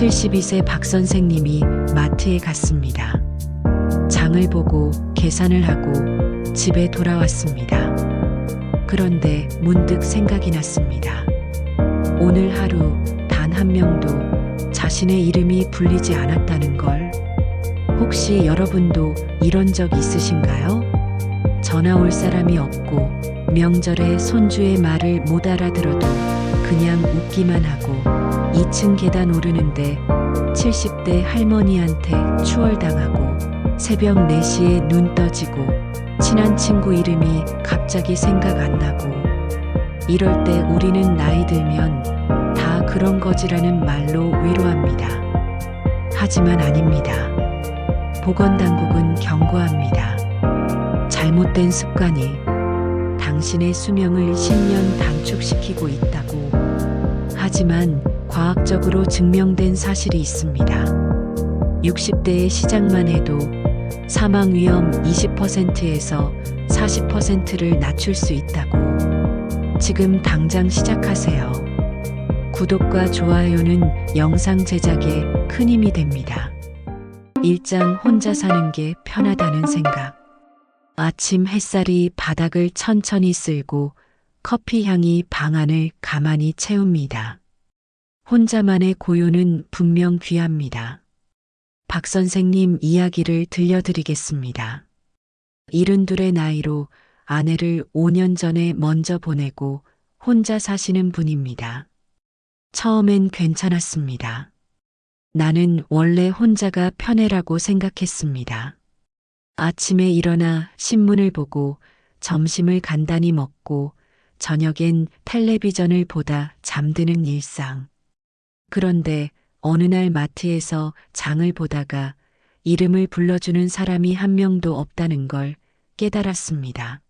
72세 박 선생님이 마트에 갔습니다. 장을 보고 계산을 하고 집에 돌아왔습니다. 그런데 문득 생각이 났습니다. 오늘 하루 단 한 명도 자신의 이름이 불리지 않았다는 걸. 혹시 여러분도 이런 적 있으신가요? 전화 올 사람이 없고 명절에 손주의 말을 못 알아들어도 그냥 웃기만 하고 2층 계단 오르는데 70대 할머니한테 추월당하고 새벽 4시에 눈 떠지고 친한 친구 이름이 갑자기 생각 안 나고 이럴 때 우리는 나이 들면 다 그런 거지라는 말로 위로합니다. 하지만 아닙니다. 보건당국은 경고합니다. 잘못된 습관이 당신의 수명을 10년 단축시키고 있다고. 하지만 과학적으로 증명된 사실이 있습니다. 60대의 시작만 해도 사망 위험 20%에서 40%를 낮출 수 있다고. 지금 당장 시작하세요. 구독과 좋아요는 영상 제작에 큰 힘이 됩니다. 일장 혼자 사는 게 편하다는 생각. 아침 햇살이 바닥을 천천히 쓸고 커피 향이 방 안을 가만히 채웁니다. 혼자만의 고요는 분명 귀합니다. 박 선생님 이야기를 들려드리겠습니다. 72의 나이로 아내를 5년 전에 먼저 보내고 혼자 사시는 분입니다. 처음엔 괜찮았습니다. 나는 원래 혼자가 편해라고 생각했습니다. 아침에 일어나 신문을 보고 점심을 간단히 먹고 저녁엔 텔레비전을 보다 잠드는 일상. 그런데 어느 날 마트에서 장을 보다가 이름을 불러주는 사람이 한 명도 없다는 걸 깨달았습니다.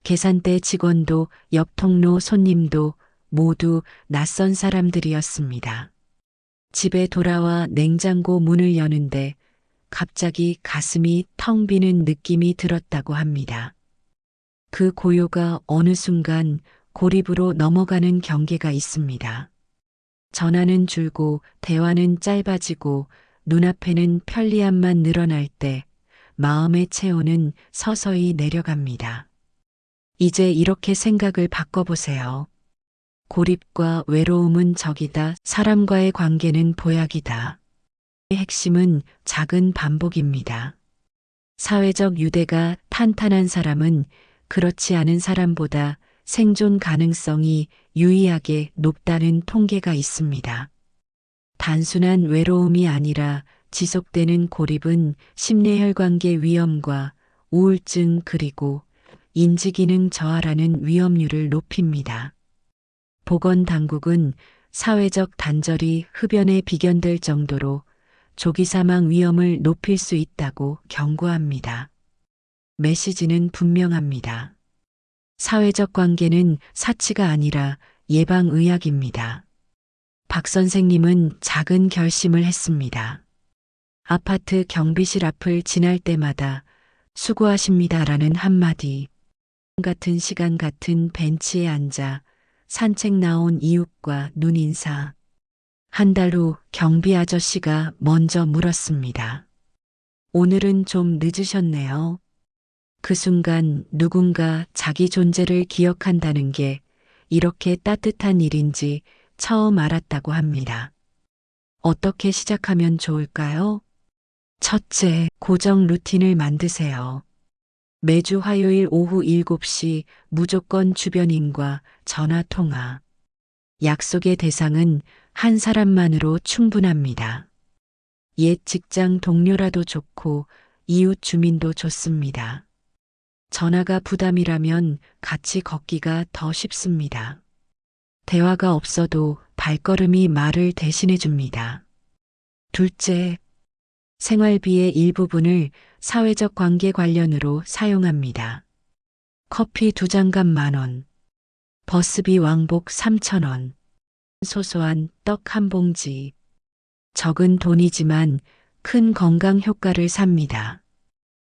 계산대 직원도 옆 통로 손님도 모두 낯선 사람들이었습니다. 집에 돌아와 냉장고 문을 여는데 갑자기 가슴이 텅 비는 느낌이 들었다고 합니다. 그 고요가 어느 순간 고립으로 넘어가는 경계가 있습니다. 전화는 줄고 대화는 짧아지고 눈앞에는 편리함만 늘어날 때 마음의 체온은 서서히 내려갑니다. 이제 이렇게 생각을 바꿔보세요. 고립과 외로움은 적이다. 사람과의 관계는 보약이다. 핵심은 작은 반복입니다. 사회적 유대가 탄탄한 사람은 그렇지 않은 사람보다 생존 가능성이 유의하게 높다는 통계가 있습니다. 단순한 외로움이 아니라 지속되는 고립은 심내혈관계 위험과 우울증 그리고 인지기능 저하라는 위험률을 높입니다. 보건당국은 사회적 단절이 흡연에 비견될 정도로 조기 사망 위험을 높일 수 있다고 경고합니다. 메시지는 분명합니다. 사회적 관계는 사치가 아니라 예방의학입니다. 박 선생님은 작은 결심을 했습니다. 아파트 경비실 앞을 지날 때마다 수고하십니다라는 한마디. 같은 시간 같은 벤치에 앉아 산책 나온 이웃과 눈인사. 한 달 후 경비 아저씨가 먼저 물었습니다. 오늘은 좀 늦으셨네요. 그 순간 누군가 자기 존재를 기억한다는 게 이렇게 따뜻한 일인지 처음 알았다고 합니다. 어떻게 시작하면 좋을까요? 첫째, 고정 루틴을 만드세요. 매주 화요일 오후 7시 무조건 주변인과 전화 통화. 약속의 대상은 한 사람만으로 충분합니다. 옛 직장 동료라도 좋고 이웃 주민도 좋습니다. 전화가 부담이라면 같이 걷기가 더 쉽습니다. 대화가 없어도 발걸음이 말을 대신해 줍니다. 둘째, 생활비의 일부분을 사회적 관계 관련으로 사용합니다. 커피 2잔 값 10,000원, 버스비 왕복 3,000원, 소소한 떡 한 봉지. 적은 돈이지만 큰 건강 효과를 삽니다.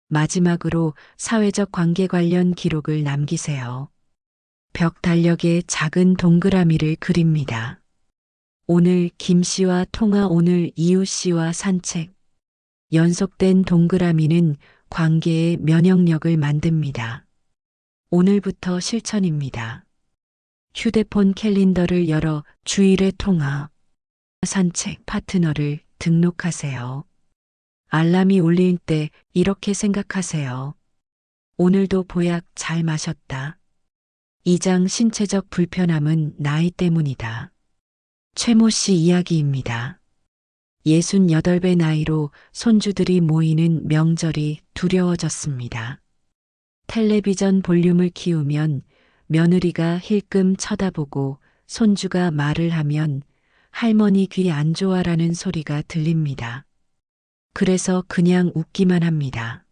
마지막으로 사회적 관계 관련 기록을 남기세요. 벽 달력에 작은 동그라미를 그립니다. 오늘 김 씨와 통화, 오늘 이웃 씨와 산책. 연속된 동그라미는 관계의 면역력을 만듭니다. 오늘부터 실천입니다. 휴대폰 캘린더를 열어 주일의 통화, 산책 파트너를 등록하세요. 알람이 울릴 때 이렇게 생각하세요. 오늘도 보약 잘 마셨다. 이장 신체적 불편함은 나이 때문이다. 최모 씨 이야기입니다. 68배 나이로 손주들이 모이는 명절이 두려워졌습니다. 텔레비전 볼륨을 키우면 며느리가 힐끔 쳐다보고 손주가 말을 하면 할머니 귀 안 좋아라는 소리가 들립니다. 그래서 그냥 웃기만 합니다.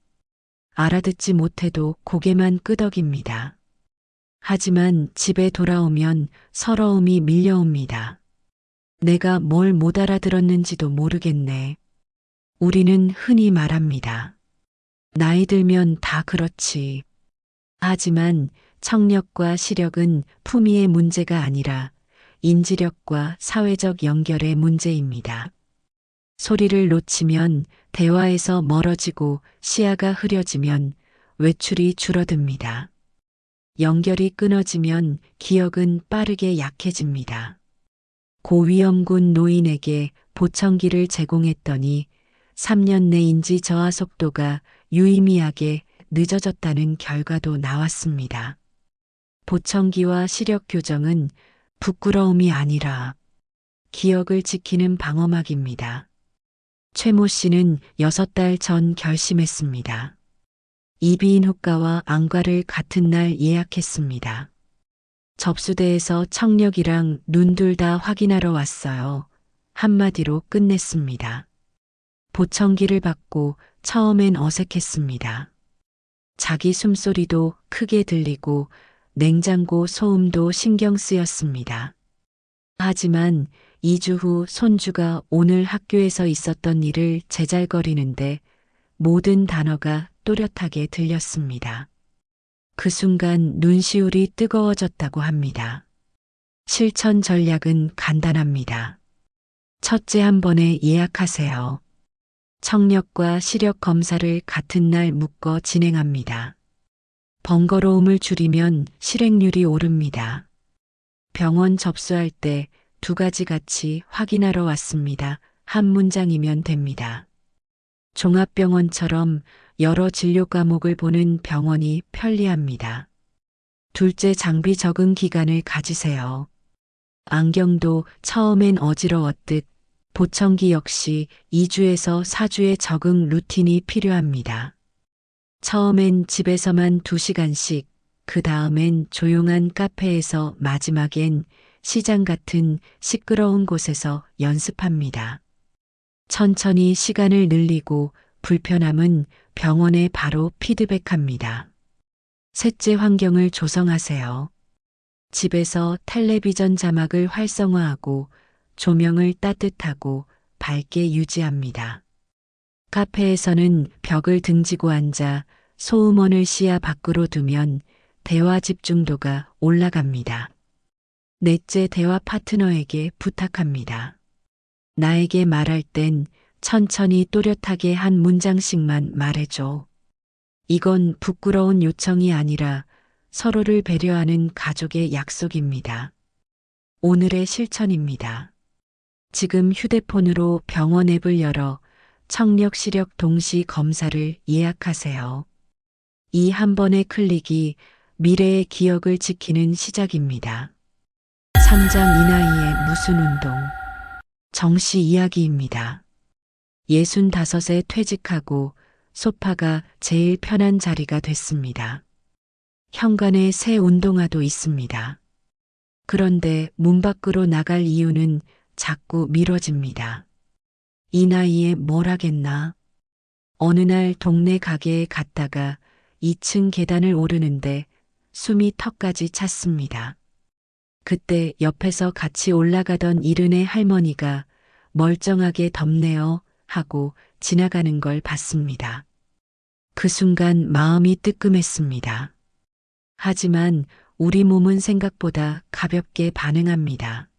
알아듣지 못해도 고개만 끄덕입니다. 하지만 집에 돌아오면 서러움이 밀려옵니다. 내가 뭘 못 알아들었는지도 모르겠네. 우리는 흔히 말합니다. 나이 들면 다 그렇지. 하지만 청력과 시력은 품위의 문제가 아니라 인지력과 사회적 연결의 문제입니다. 소리를 놓치면 대화에서 멀어지고 시야가 흐려지면 외출이 줄어듭니다. 연결이 끊어지면 기억은 빠르게 약해집니다. 고위험군 노인에게 보청기를 제공했더니 3년 내 인지 저하 속도가 유의미하게 늦어졌다는 결과도 나왔습니다. 보청기와 시력 교정은 부끄러움이 아니라 기억을 지키는 방어막입니다. 최모 씨는 6달 전 결심했습니다. 이비인 후과와 안과를 같은 날 예약했습니다. 접수대에서 청력이랑 눈 둘 다 확인하러 왔어요. 한마디로 끝냈습니다. 보청기를 받고 처음엔 어색했습니다. 자기 숨소리도 크게 들리고 냉장고 소음도 신경 쓰였습니다. 하지만 2주 후 손주가 오늘 학교에서 있었던 일을 제잘거리는데 모든 단어가 또렷하게 들렸습니다. 그 순간 눈시울이 뜨거워졌다고 합니다. 실천 전략은 간단합니다. 첫째, 한 번에 예약하세요. 청력과 시력 검사를 같은 날 묶어 진행합니다. 번거로움을 줄이면 실행률이 오릅니다. 병원 접수할 때 2가지 같이 확인하러 왔습니다. 한 문장이면 됩니다. 종합병원처럼 여러 진료 과목을 보는 병원이 편리합니다. 둘째, 장비 적응 기간을 가지세요. 안경도 처음엔 어지러웠듯 보청기 역시 2주에서 4주의 적응 루틴이 필요합니다. 처음엔 집에서만 2시간씩, 그 다음엔 조용한 카페에서, 마지막엔 시장 같은 시끄러운 곳에서 연습합니다. 천천히 시간을 늘리고 불편함은 병원에 바로 피드백합니다. 셋째, 환경을 조성하세요. 집에서 텔레비전 자막을 활성화하고 조명을 따뜻하고 밝게 유지합니다. 카페에서는 벽을 등지고 앉아 소음원을 시야 밖으로 두면 대화 집중도가 올라갑니다. 넷째, 대화 파트너에게 부탁합니다. 나에게 말할 땐 천천히 또렷하게 한 문장씩만 말해줘. 이건 부끄러운 요청이 아니라 서로를 배려하는 가족의 약속입니다. 오늘의 실천입니다. 지금 휴대폰으로 병원 앱을 열어 청력 시력 동시 검사를 예약하세요. 이 한 번의 클릭이 미래의 기억을 지키는 시작입니다. 3장, 이 나이에 무슨 운동? 정씨 이야기입니다. 65에 퇴직하고 소파가 제일 편한 자리가 됐습니다. 현관에 새 운동화도 있습니다. 그런데 문 밖으로 나갈 이유는 자꾸 미뤄집니다. 이 나이에 뭘 하겠나? 어느 날 동네 가게에 갔다가 2층 계단을 오르는데 숨이 턱까지 찼습니다. 그때 옆에서 같이 올라가던 이른의 할머니가 멀쩡하게 덥네요 하고 지나가는 걸 봤습니다. 그 순간 마음이 뜨끔했습니다. 하지만 우리 몸은 생각보다 가볍게 반응합니다.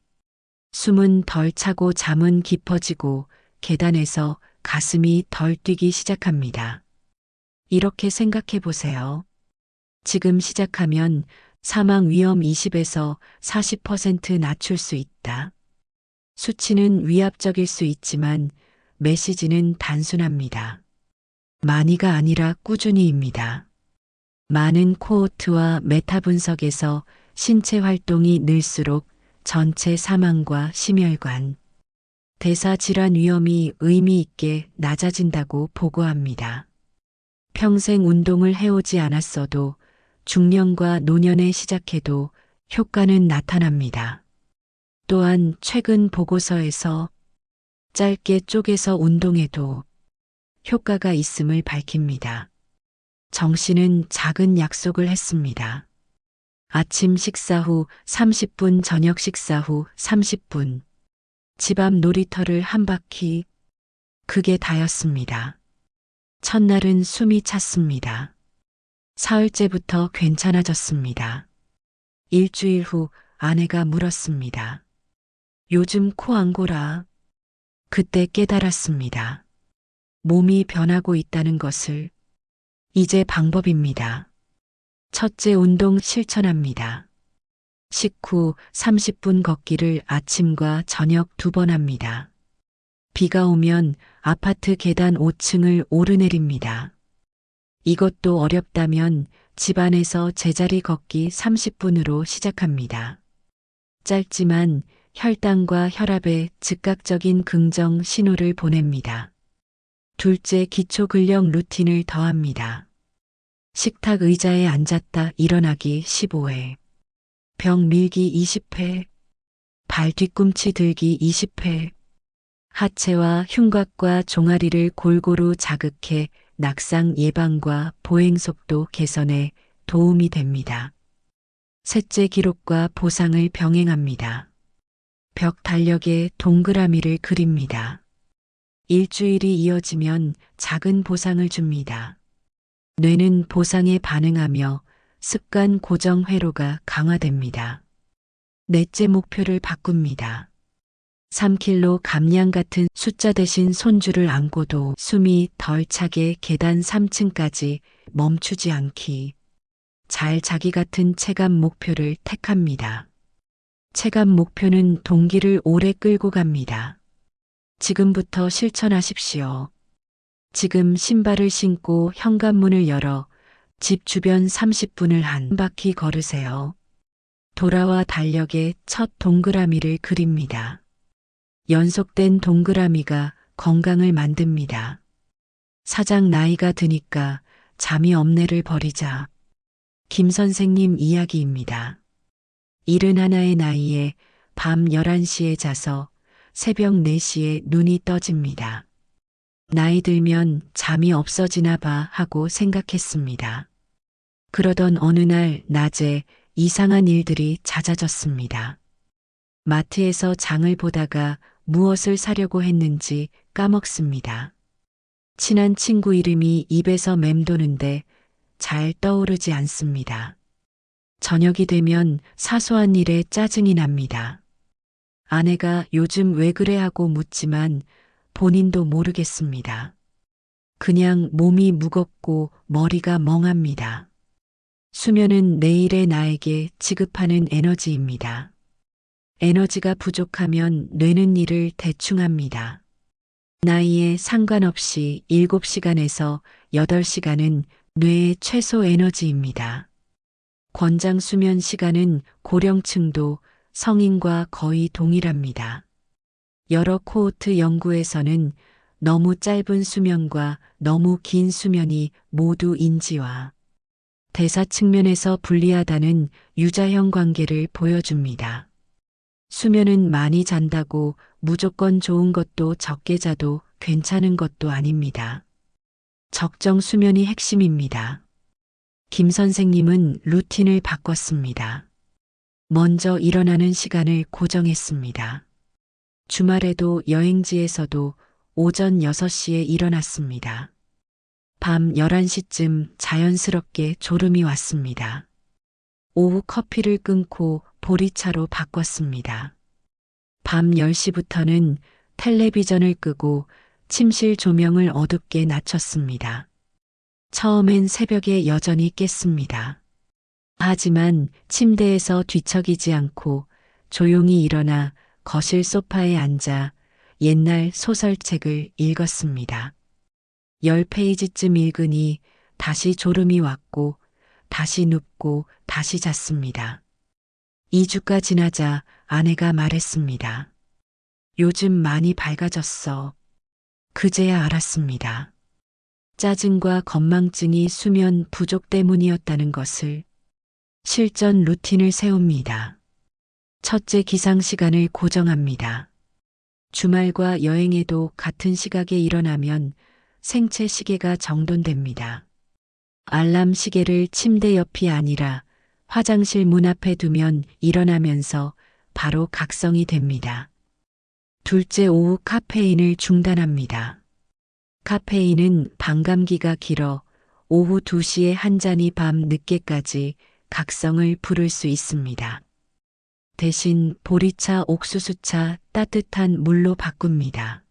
숨은 덜 차고 잠은 깊어지고 계단에서 가슴이 덜 뛰기 시작합니다. 이렇게 생각해 보세요. 지금 시작하면 사망 위험 20에서 40% 낮출 수 있다. 수치는 위압적일 수 있지만 메시지는 단순합니다. 많이가 아니라 꾸준히입니다. 많은 코호트와 메타 분석에서 신체 활동이 늘수록 전체 사망과 심혈관, 대사 질환 위험이 의미 있게 낮아진다고 보고합니다. 평생 운동을 해오지 않았어도 중년과 노년에 시작해도 효과는 나타납니다. 또한 최근 보고서에서 짧게 쪼개서 운동해도 효과가 있음을 밝힙니다. 정씨는 작은 약속을 했습니다. 아침 식사 후 30분, 저녁 식사 후 30분. 집 앞 놀이터를 한 바퀴. 그게 다였습니다. 첫날은 숨이 찼습니다. 사흘째부터 괜찮아졌습니다. 일주일 후 아내가 물었습니다. 요즘 코 안 골아? 그때 깨달았습니다. 몸이 변하고 있다는 것을. 이제 방법입니다. 첫째, 운동 실천합니다. 식후 30분 걷기를 아침과 저녁 2번 합니다. 비가 오면 아파트 계단 5층을 오르내립니다. 이것도 어렵다면 집 안에서 제자리 걷기 30분으로 시작합니다. 짧지만 혈당과 혈압에 즉각적인 긍정 신호를 보냅니다. 둘째, 기초 근력 루틴을 더합니다. 식탁 의자에 앉았다 일어나기 15회, 벽 밀기 20회, 발 뒤꿈치 들기 20회, 하체와 흉곽과 종아리를 골고루 자극해 낙상 예방과 보행 속도 개선에 도움이 됩니다. 셋째, 기록과 보상을 병행합니다. 벽 달력에 동그라미를 그립니다. 일주일이 이어지면 작은 보상을 줍니다. 뇌는 보상에 반응하며 습관 고정 회로가 강화됩니다. 넷째, 목표를 바꿉니다. 3kg 감량 같은 숫자 대신 손주를 안고도 숨이 덜 차게 계단 3층까지 멈추지 않기. 잘 자기 같은 체감 목표를 택합니다. 체감 목표는 동기를 오래 끌고 갑니다. 지금부터 실천하십시오. 지금 신발을 신고 현관문을 열어 집 주변 30분을 한 바퀴 걸으세요. 돌아와 달력에 첫 동그라미를 그립니다. 연속된 동그라미가 건강을 만듭니다. 사장, 나이가 드니까 잠이 없네를 버리자. 김 선생님 이야기입니다. 71의 나이에 밤 11시에 자서 새벽 4시에 눈이 떠집니다. 나이 들면 잠이 없어지나 봐 하고 생각했습니다. 그러던 어느 날 낮에 이상한 일들이 잦아졌습니다. 마트에서 장을 보다가 무엇을 사려고 했는지 까먹습니다. 친한 친구 이름이 입에서 맴도는데 잘 떠오르지 않습니다. 저녁이 되면 사소한 일에 짜증이 납니다. 아내가 요즘 왜 그래 하고 묻지만 본인도 모르겠습니다. 그냥 몸이 무겁고 머리가 멍합니다. 수면은 내일의 나에게 지급하는 에너지입니다. 에너지가 부족하면 뇌는 일을 대충 합니다. 나이에 상관없이 7시간에서 8시간은 뇌의 최소 에너지입니다. 권장 수면 시간은 고령층도 성인과 거의 동일합니다. 여러 코호트 연구에서는 너무 짧은 수면과 너무 긴 수면이 모두 인지와 대사 측면에서 불리하다는 유자형 관계를 보여줍니다. 수면은 많이 잔다고 무조건 좋은 것도 적게 자도 괜찮은 것도 아닙니다. 적정 수면이 핵심입니다. 김 선생님은 루틴을 바꿨습니다. 먼저 일어나는 시간을 고정했습니다. 주말에도 여행지에서도 오전 6시에 일어났습니다. 밤 11시쯤 자연스럽게 졸음이 왔습니다. 오후 커피를 끊고 보리차로 바꿨습니다. 밤 10시부터는 텔레비전을 끄고 침실 조명을 어둡게 낮췄습니다. 처음엔 새벽에 여전히 깼습니다. 하지만 침대에서 뒤척이지 않고 조용히 일어나 거실 소파에 앉아 옛날 소설책을 읽었습니다. 10페이지쯤 읽으니 다시 졸음이 왔고 다시 눕고 다시 잤습니다. 2주가 지나자 아내가 말했습니다. 요즘 많이 밝아졌어. 그제야 알았습니다. 짜증과 건망증이 수면 부족 때문이었다는 것을. 실전 루틴을 세웁니다. 첫째, 기상 시간을 고정합니다. 주말과 여행에도 같은 시각에 일어나면 생체 시계가 정돈됩니다. 알람 시계를 침대 옆이 아니라 화장실 문 앞에 두면 일어나면서 바로 각성이 됩니다. 둘째, 오후 카페인을 중단합니다. 카페인은 반감기가 길어 오후 2시에 한 잔이 밤 늦게까지 각성을 부를 수 있습니다. 대신 보리차, 옥수수차 따뜻한 물로 바꿉니다.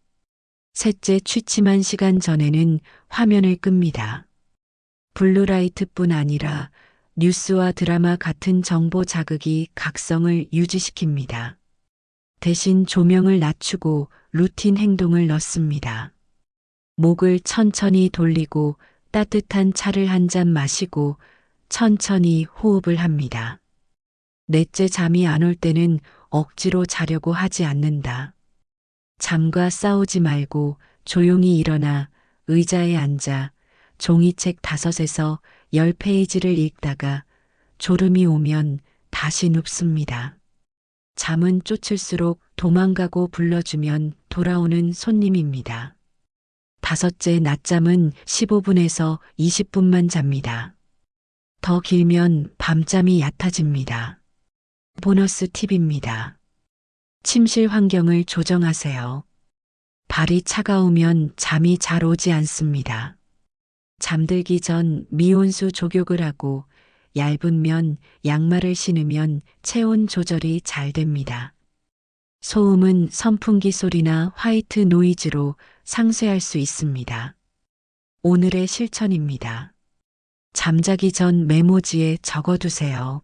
셋째, 취침한 시간 전에는 화면을 끕니다. 블루라이트뿐 아니라 뉴스와 드라마 같은 정보 자극이 각성을 유지시킵니다. 대신 조명을 낮추고 루틴 행동을 넣습니다. 목을 천천히 돌리고 따뜻한 차를 한 잔 마시고 천천히 호흡을 합니다. 넷째, 잠이 안 올 때는 억지로 자려고 하지 않는다. 잠과 싸우지 말고 조용히 일어나 의자에 앉아 종이책 5에서 10페이지를 읽다가 졸음이 오면 다시 눕습니다. 잠은 쫓을수록 도망가고 불러주면 돌아오는 손님입니다. 다섯째, 낮잠은 15분에서 20분만 잡니다. 더 길면 밤잠이 얕아집니다. 보너스 팁입니다. 침실 환경을 조정하세요. 발이 차가우면 잠이 잘 오지 않습니다. 잠들기 전 미온수 족욕을 하고 얇으면 양말을 신으면 체온 조절이 잘 됩니다. 소음은 선풍기 소리나 화이트 노이즈로 상쇄할 수 있습니다. 오늘의 실천입니다. 잠자기 전 메모지에 적어두세요.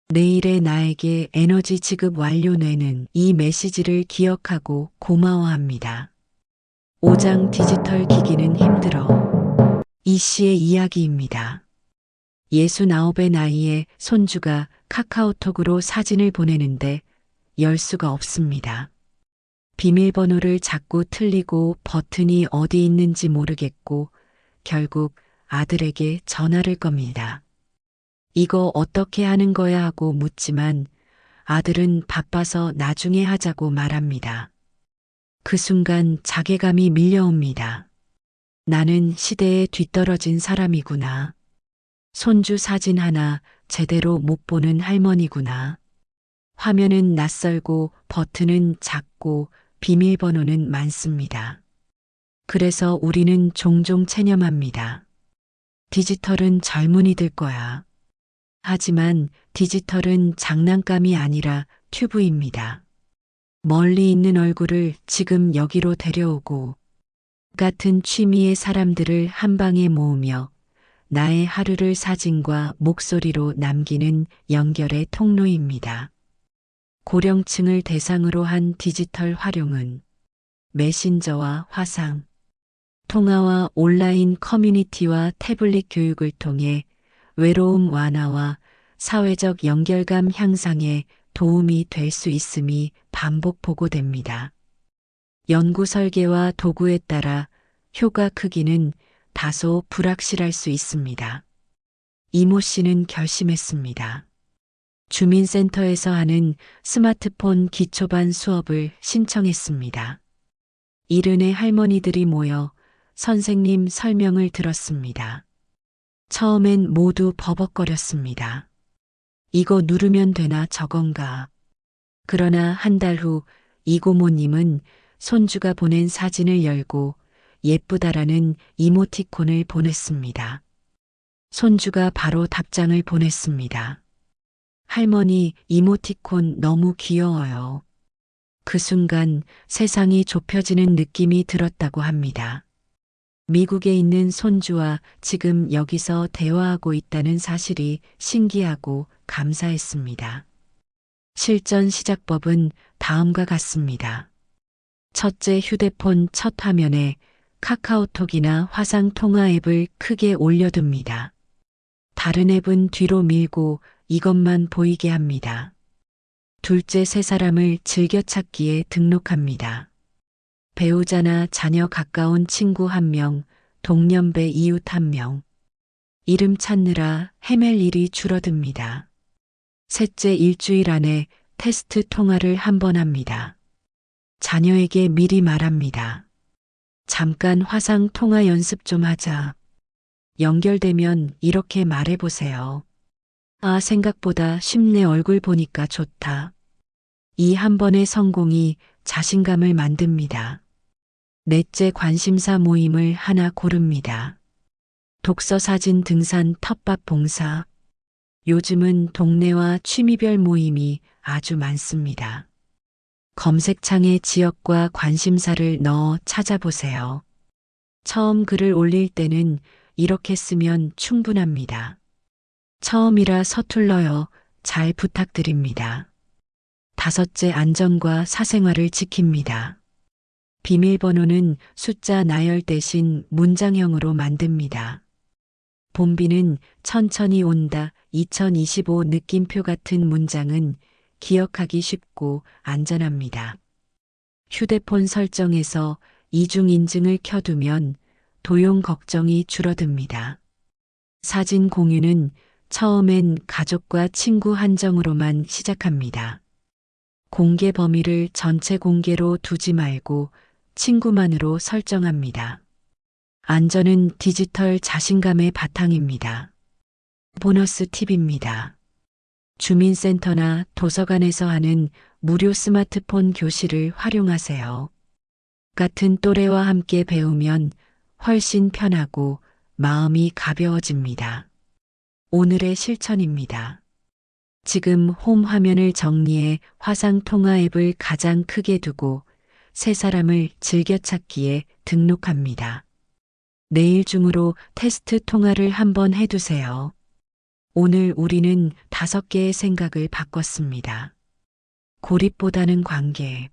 내일의 나에게 에너지 지급 완료. 뇌는 이 메시지를 기억하고 고마워합니다. 5장, 디지털 기기는 힘들어. 이 씨의 이야기입니다. 69의 나이에 손주가 카카오톡으로 사진을 보내는데 열 수가 없습니다. 비밀번호를 자꾸 틀리고 버튼이 어디 있는지 모르겠고 결국 아들에게 전화를 겁니다. 이거 어떻게 하는 거야 하고 묻지만 아들은 바빠서 나중에 하자고 말합니다. 그 순간 자괴감이 밀려옵니다. 나는 시대에 뒤떨어진 사람이구나. 손주 사진 하나 제대로 못 보는 할머니구나. 화면은 낯설고 버튼은 작고 비밀번호는 많습니다. 그래서 우리는 종종 체념합니다. 디지털은 젊은이들 거야. 하지만 디지털은 장난감이 아니라 튜브입니다. 멀리 있는 얼굴을 지금 여기로 데려오고 같은 취미의 사람들을 한 방에 모으며 나의 하루를 사진과 목소리로 남기는 연결의 통로입니다. 고령층을 대상으로 한 디지털 활용은 메신저와 화상, 통화와 온라인 커뮤니티와 태블릿 교육을 통해 외로움 완화와 사회적 연결감 향상에 도움이 될 수 있음이 반복 보고됩니다. 연구 설계와 도구에 따라 효과 크기는 다소 불확실할 수 있습니다. 이모 씨는 결심했습니다. 주민센터에서 하는 스마트폰 기초반 수업을 신청했습니다. 이른의 할머니들이 모여 선생님 설명을 들었습니다. 처음엔 모두 버벅거렸습니다. 이거 누르면 되나 저건가. 그러나 한 달 후 이고모님은 손주가 보낸 사진을 열고 예쁘다라는 이모티콘을 보냈습니다. 손주가 바로 답장을 보냈습니다. 할머니, 이모티콘 너무 귀여워요. 그 순간 세상이 좁혀지는 느낌이 들었다고 합니다. 미국에 있는 손주와 지금 여기서 대화하고 있다는 사실이 신기하고 감사했습니다. 실전 시작법은 다음과 같습니다. 첫째, 휴대폰 첫 화면에 카카오톡이나 화상 통화 앱을 크게 올려둡니다. 다른 앱은 뒤로 밀고 이것만 보이게 합니다. 둘째, 세 사람을 즐겨찾기에 등록합니다. 배우자나 자녀 가까운 친구 1명, 동년배 이웃 1명. 이름 찾느라 헤맬 일이 줄어듭니다. 셋째, 일주일 안에 테스트 통화를 한 번 합니다. 자녀에게 미리 말합니다. 잠깐 화상 통화 연습 좀 하자. 연결되면 이렇게 말해보세요. 아, 생각보다 쉽네. 얼굴 보니까 좋다. 이 한 번의 성공이 자신감을 만듭니다. 넷째, 관심사 모임을 하나 고릅니다. 독서, 사진, 등산, 텃밭 봉사. 요즘은 동네와 취미별 모임이 아주 많습니다. 검색창에 지역과 관심사를 넣어 찾아보세요. 처음 글을 올릴 때는 이렇게 쓰면 충분합니다. 처음이라 서툴러요. 잘 부탁드립니다. 다섯째, 안전과 사생활을 지킵니다. 비밀번호는 숫자 나열 대신 문장형으로 만듭니다. 봄비는 천천히 온다. 2025 느낌표 같은 문장은 기억하기 쉽고 안전합니다. 휴대폰 설정에서 이중 인증을 켜두면 도용 걱정이 줄어듭니다. 사진 공유는 처음엔 가족과 친구 한정으로만 시작합니다. 공개 범위를 전체 공개로 두지 말고 친구만으로 설정합니다. 안전은 디지털 자신감의 바탕입니다. 보너스 팁입니다. 주민센터나 도서관에서 하는 무료 스마트폰 교실을 활용하세요. 같은 또래와 함께 배우면 훨씬 편하고 마음이 가벼워집니다. 오늘의 실천입니다. 지금 홈 화면을 정리해 화상 통화 앱을 가장 크게 두고 세 사람을 즐겨찾기에 등록합니다. 내일 중으로 테스트 통화를 한번 해두세요. 오늘 우리는 5개의 생각을 바꿨습니다. 고립보다는 관계,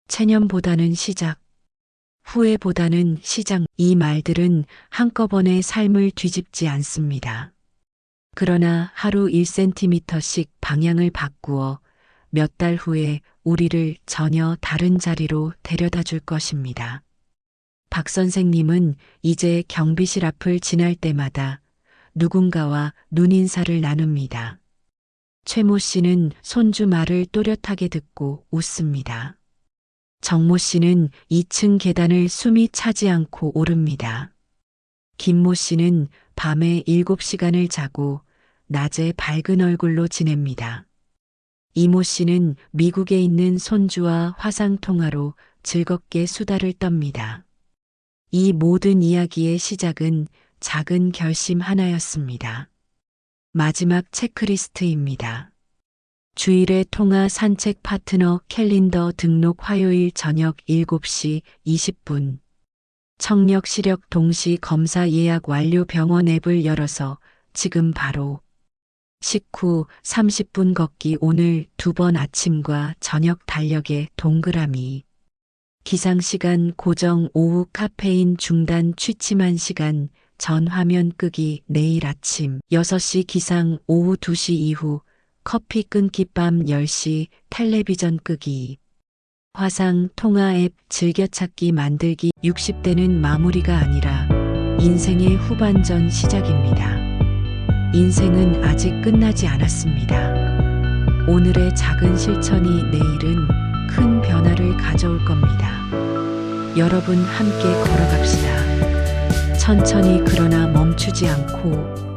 체념보다는 시작, 후회보다는 시작. 이 말들은 한꺼번에 삶을 뒤집지 않습니다. 그러나 하루 1cm씩 방향을 바꾸어 몇 달 후에 우리를 전혀 다른 자리로 데려다 줄 것입니다. 박 선생님은 이제 경비실 앞을 지날 때마다 누군가와 눈인사를 나눕니다. 최모 씨는 손주 말을 또렷하게 듣고 웃습니다. 정모 씨는 2층 계단을 숨이 차지 않고 오릅니다. 김모 씨는 밤에 7시간을 자고 낮에 밝은 얼굴로 지냅니다. 이모 씨는 미국에 있는 손주와 화상통화로 즐겁게 수다를 떱니다. 이 모든 이야기의 시작은 작은 결심 하나였습니다. 마지막 체크리스트입니다. 주일에 통화 산책 파트너 캘린더 등록 화요일 저녁 7시 20분. 청력 시력 동시 검사 예약 완료 병원 앱을 열어서 지금 바로 식후 30분 걷기 오늘 2번 아침과 저녁 달력에 동그라미. 기상시간 고정 오후 카페인 중단 취침한 시간 전 화면 끄기 내일 아침 6시 기상 오후 2시 이후 커피 끊기 밤 10시 텔레비전 끄기. 화상 통화 앱 즐겨찾기 만들기 60대는 마무리가 아니라 인생의 후반전 시작입니다. 인생은 아직 끝나지 않았습니다. 오늘의 작은 실천이 내일은 큰 변화를 가져올 겁니다. 여러분 함께 걸어갑시다. 천천히 그러나 멈추지 않고